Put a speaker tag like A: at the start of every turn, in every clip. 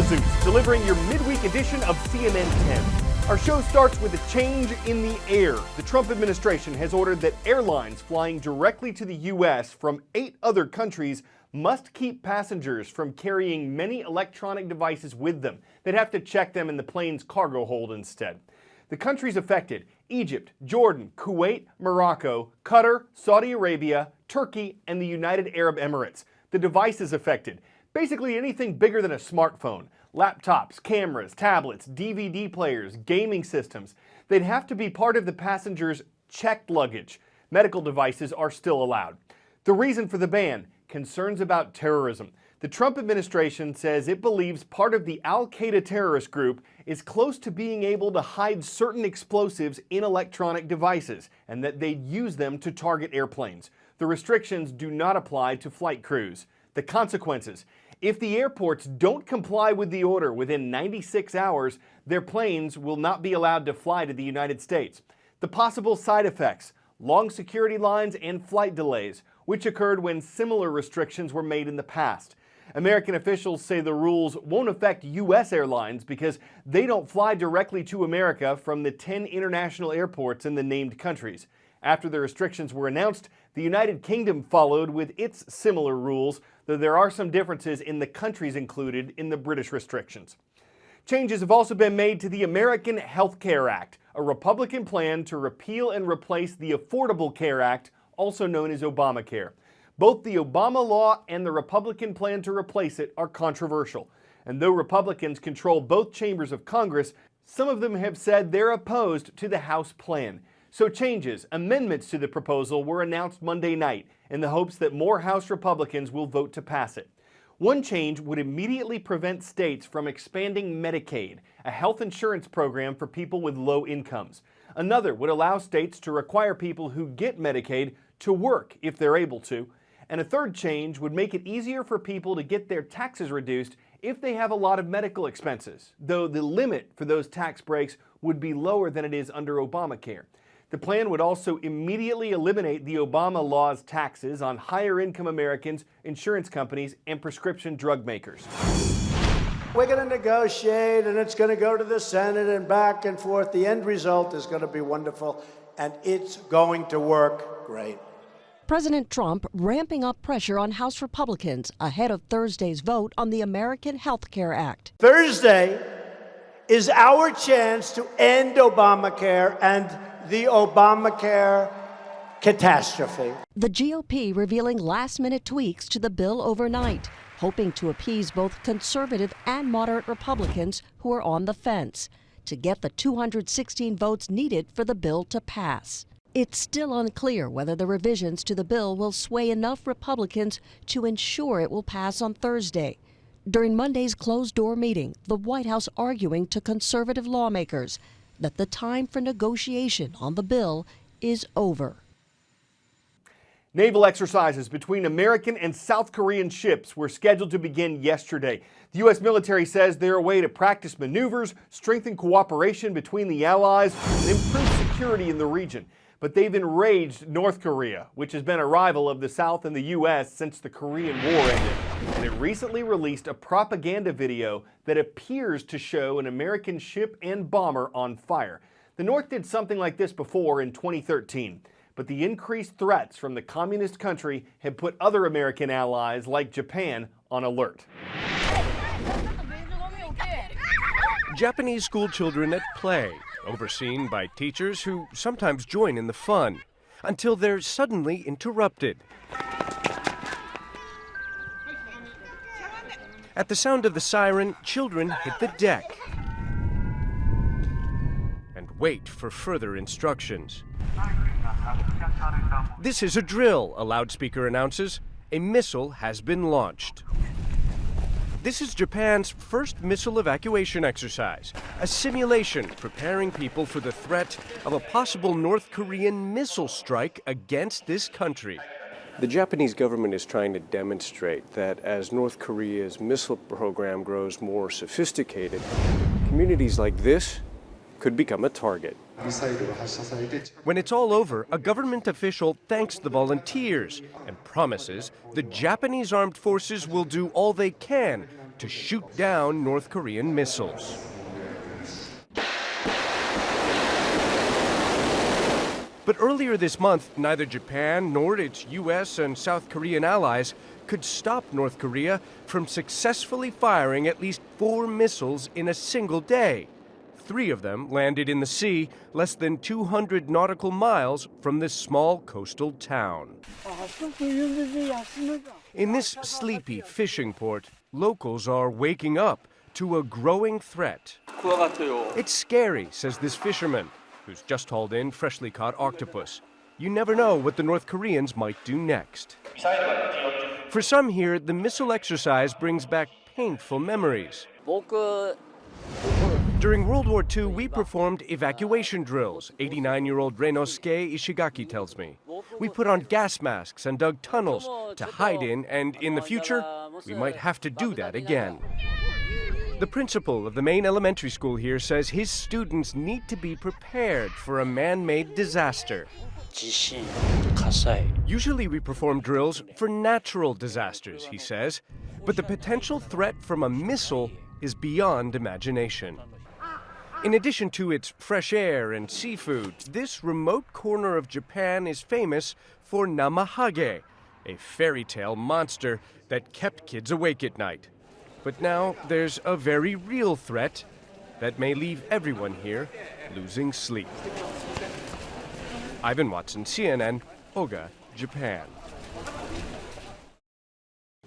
A: Zeus, delivering your midweek edition of CNN10. Our show starts with a change in the air. The Trump administration has ordered that airlines flying directly to the U.S. from 8 other countries must keep passengers from carrying many electronic devices with them. They'd have to check them in the plane's cargo hold instead. The countries affected: Egypt, Jordan, Kuwait, Morocco, Qatar, Saudi Arabia, Turkey, and the United Arab Emirates. The devices affected: basically anything bigger than a smartphone. Laptops, cameras, tablets, DVD players, gaming systems. They'd have to be part of the passenger's checked luggage. Medical devices are still allowed. The reason for the ban: concerns about terrorism. The Trump administration says it believes part of the Al-Qaeda terrorist group is close to being able to hide certain explosives in electronic devices, and that they'd use them to target airplanes. The restrictions do not apply to flight crews. The consequences: if the airports don't comply with the order within 96 hours, their planes will not be allowed to fly to the United States. The possible side effects: long security lines and flight delays, which occurred when similar restrictions were made in the past. American officials say the rules won't affect U.S. airlines because they don't fly directly to America from the 10 international airports in the named countries. After the restrictions were announced, the United Kingdom followed with its similar rules, though there are some differences in the countries included in the British restrictions. Changes have also been made to the American Health Care Act, a Republican plan to repeal and replace the Affordable Care Act, also known as Obamacare. Both the Obama law and the Republican plan to replace it are controversial. And though Republicans control both chambers of Congress, some of them have said they're opposed to the House plan. So amendments to the proposal were announced Monday night in the hopes that more House Republicans will vote to pass it. One change would immediately prevent states from expanding Medicaid, a health insurance program for people with low incomes. Another would allow states to require people who get Medicaid to work if they're able to. And a third change would make it easier for people to get their taxes reduced if they have a lot of medical expenses, though the limit for those tax breaks would be lower than it is under Obamacare. The plan would also immediately eliminate the Obama law's taxes on higher income Americans, insurance companies, and prescription drug makers.
B: We're going to negotiate, and it's going to go to the Senate and back and forth. The end result is going to be wonderful, and it's going to work great.
C: President Trump ramping up pressure on House Republicans ahead of Thursday's vote on the American Health Care Act.
B: Thursday is our chance to end Obamacare and the Obamacare catastrophe.
C: The GOP revealing last-minute tweaks to the bill overnight, hoping to appease both conservative and moderate Republicans who are on the fence to get the 216 votes needed for the bill to pass. It's still unclear whether the revisions to the bill will sway enough Republicans to ensure it will pass on Thursday. During Monday's closed-door meeting, the White House arguing to conservative lawmakers that the time for negotiation on the bill is over.
A: Naval exercises between American and South Korean ships were scheduled to begin yesterday. The U.S. military says they're a way to practice maneuvers, strengthen cooperation between the allies, and improve security in the region. But they've enraged North Korea, which has been a rival of the South and the U.S. since the Korean War ended. And it recently released a propaganda video that appears to show an American ship and bomber on fire. The North did something like this before in 2013. But the increased threats from the communist country have put other American allies, like Japan, on alert.
D: Japanese school children at play, overseen by teachers who sometimes join in the fun, until they're suddenly interrupted. At the sound of the siren, children hit the deck and wait for further instructions. This is a drill, a loudspeaker announces. A missile has been launched. This is Japan's first missile evacuation exercise, a simulation preparing people for the threat of a possible North Korean missile strike against this country. The Japanese government is trying to demonstrate that as North Korea's missile program grows more sophisticated, communities like this could become a target. When it's all over, a government official thanks the volunteers and promises the Japanese armed forces will do all they can to shoot down North Korean missiles. But earlier this month, neither Japan nor its U.S. and South Korean allies could stop North Korea from successfully firing at least 4 missiles in a single day. 3 of them landed in the sea less than 200 nautical miles from this small coastal town. In this sleepy fishing port, locals are waking up to a growing threat. It's scary, says this fisherman, who's just hauled in freshly caught octopus. You never know what the North Koreans might do next. For some here, the missile exercise brings back painful memories. During World War II, we performed evacuation drills, 89-year-old Renosuke Ishigaki tells me. We put on gas masks and dug tunnels to hide in, and in the future, we might have to do that again. The principal of the main elementary school here says his students need to be prepared for a man-made disaster. Usually we perform drills for natural disasters, he says, but the potential threat from a missile is beyond imagination. In addition to its fresh air and seafood, this remote corner of Japan is famous for Namahage, a fairy tale monster that kept kids awake at night. But now there's a very real threat that may leave everyone here losing sleep. Ivan Watson, CNN, Oga, Japan.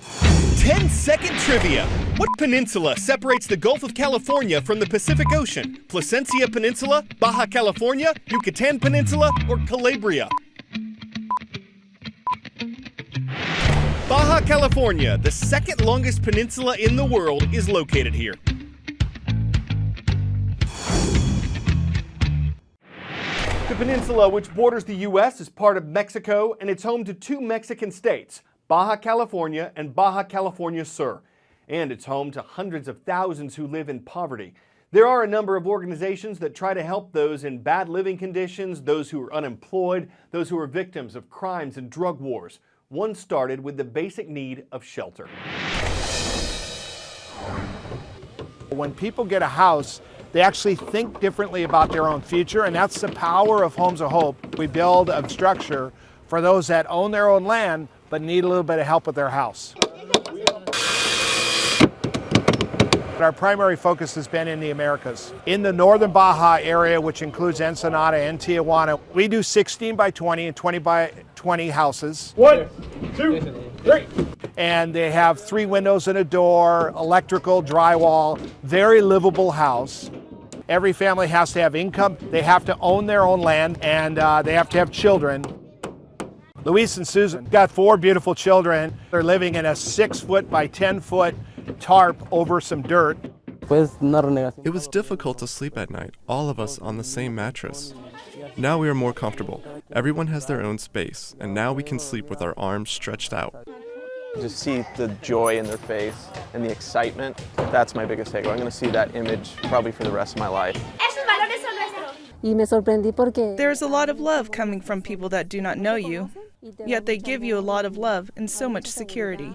A: 10-second trivia. What peninsula separates the Gulf of California from the Pacific Ocean? Placencia Peninsula, Baja California, Yucatan Peninsula, or Calabria? Baja California, the second longest peninsula in the world, is located here. The peninsula, which borders the U.S., is part of Mexico, and it's home to 2 Mexican states, Baja California and Baja California Sur. And it's home to hundreds of thousands who live in poverty. There are a number of organizations that try to help those in bad living conditions, those who are unemployed, those who are victims of crimes and drug wars. One started with the basic need of shelter.
E: When people get a house, they actually think differently about their own future, and that's the power of Homes of Hope. We build a structure for those that own their own land but need a little bit of help with their house. Our primary focus has been in the Americas. In the northern Baja area, which includes Ensenada and Tijuana, we do 16 by 20 and 20 by 20 houses. 1, 2, 3. And they have 3 windows and a door, electrical, drywall, very livable house. Every family has to have income, they have to own their own land, and they have to have children. Luis and Susan got 4 beautiful children. They're living in a 6-foot by 10-foot tarp over some dirt.
F: It was difficult to sleep at night, all of us on the same mattress. Now we are more comfortable. Everyone has their own space, and now we can sleep with our arms stretched out.
G: Just see the joy in their face and the excitement. That's my biggest takeaway. I'm going to see that image probably for the rest of my life.
H: There's a lot of love coming from people that do not know you, yet they give you a lot of love and so much security.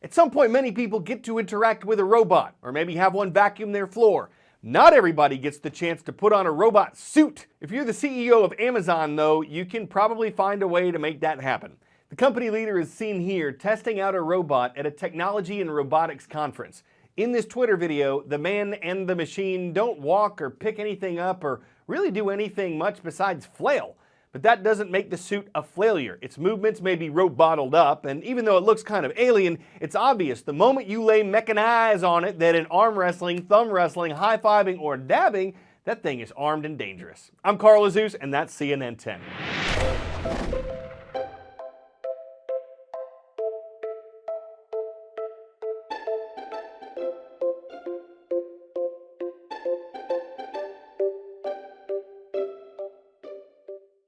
A: At some point, many people get to interact with a robot, or maybe have one vacuum their floor. Not everybody gets the chance to put on a robot suit. If you're the CEO of Amazon, though, you can probably find a way to make that happen. The company leader is seen here testing out a robot at a technology and robotics conference. In this Twitter video, the man and the machine don't walk or pick anything up or really do anything much besides flail. But that doesn't make the suit a failure. Its movements may be robotled up, and even though it looks kind of alien, it's obvious the moment you lay mechanized on it that in arm wrestling, thumb wrestling, high-fiving, or dabbing, that thing is armed and dangerous. I'm Carl Azus, and that's CNN 10.